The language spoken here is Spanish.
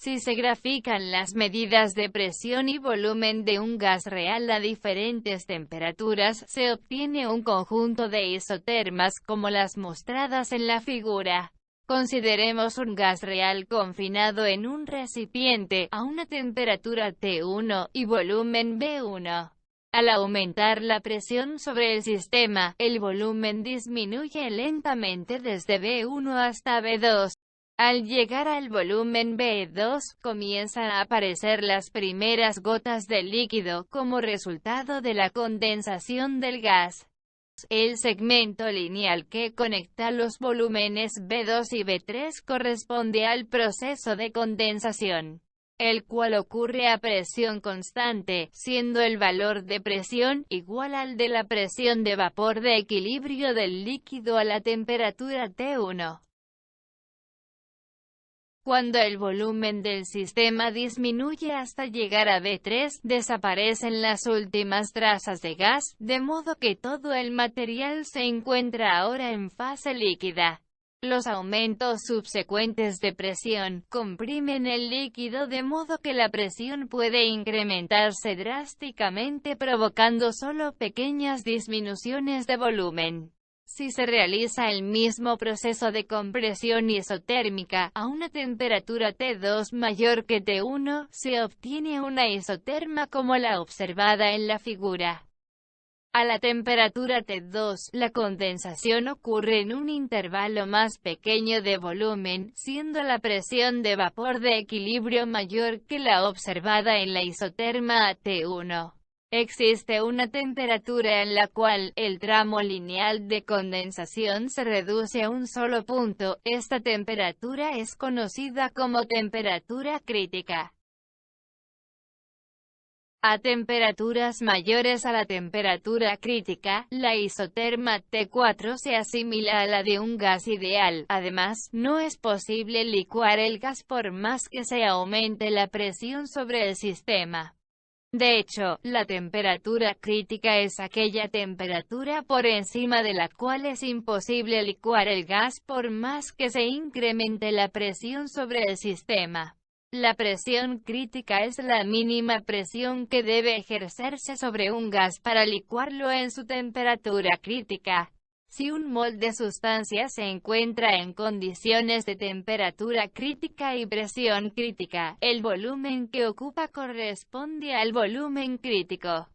Si se grafican las medidas de presión y volumen de un gas real a diferentes temperaturas, se obtiene un conjunto de isotermas como las mostradas en la figura. Consideremos un gas real confinado en un recipiente, a una temperatura T1, y volumen V1. Al aumentar la presión sobre el sistema, el volumen disminuye lentamente desde V1 hasta V2. Al llegar al volumen V2, comienzan a aparecer las primeras gotas de líquido, como resultado de la condensación del gas. El segmento lineal que conecta los volúmenes V2 y V3 corresponde al proceso de condensación, el cual ocurre a presión constante, siendo el valor de presión igual al de la presión de vapor de equilibrio del líquido a la temperatura T1. Cuando el volumen del sistema disminuye hasta llegar a V3, desaparecen las últimas trazas de gas, de modo que todo el material se encuentra ahora en fase líquida. Los aumentos subsecuentes de presión comprimen el líquido de modo que la presión puede incrementarse drásticamente, provocando solo pequeñas disminuciones de volumen. Si se realiza el mismo proceso de compresión isotérmica, a una temperatura T2 mayor que T1, se obtiene una isoterma como la observada en la figura. A la temperatura T2, la condensación ocurre en un intervalo más pequeño de volumen, siendo la presión de vapor de equilibrio mayor que la observada en la isoterma a T1. Existe una temperatura en la cual el tramo lineal de condensación se reduce a un solo punto. Esta temperatura es conocida como temperatura crítica. A temperaturas mayores a la temperatura crítica, la isoterma T4 se asimila a la de un gas ideal. Además, no es posible licuar el gas por más que se aumente la presión sobre el sistema. De hecho, la temperatura crítica es aquella temperatura por encima de la cual es imposible licuar el gas por más que se incremente la presión sobre el sistema. La presión crítica es la mínima presión que debe ejercerse sobre un gas para licuarlo en su temperatura crítica. Si un mol de sustancia se encuentra en condiciones de temperatura crítica y presión crítica, el volumen que ocupa corresponde al volumen crítico.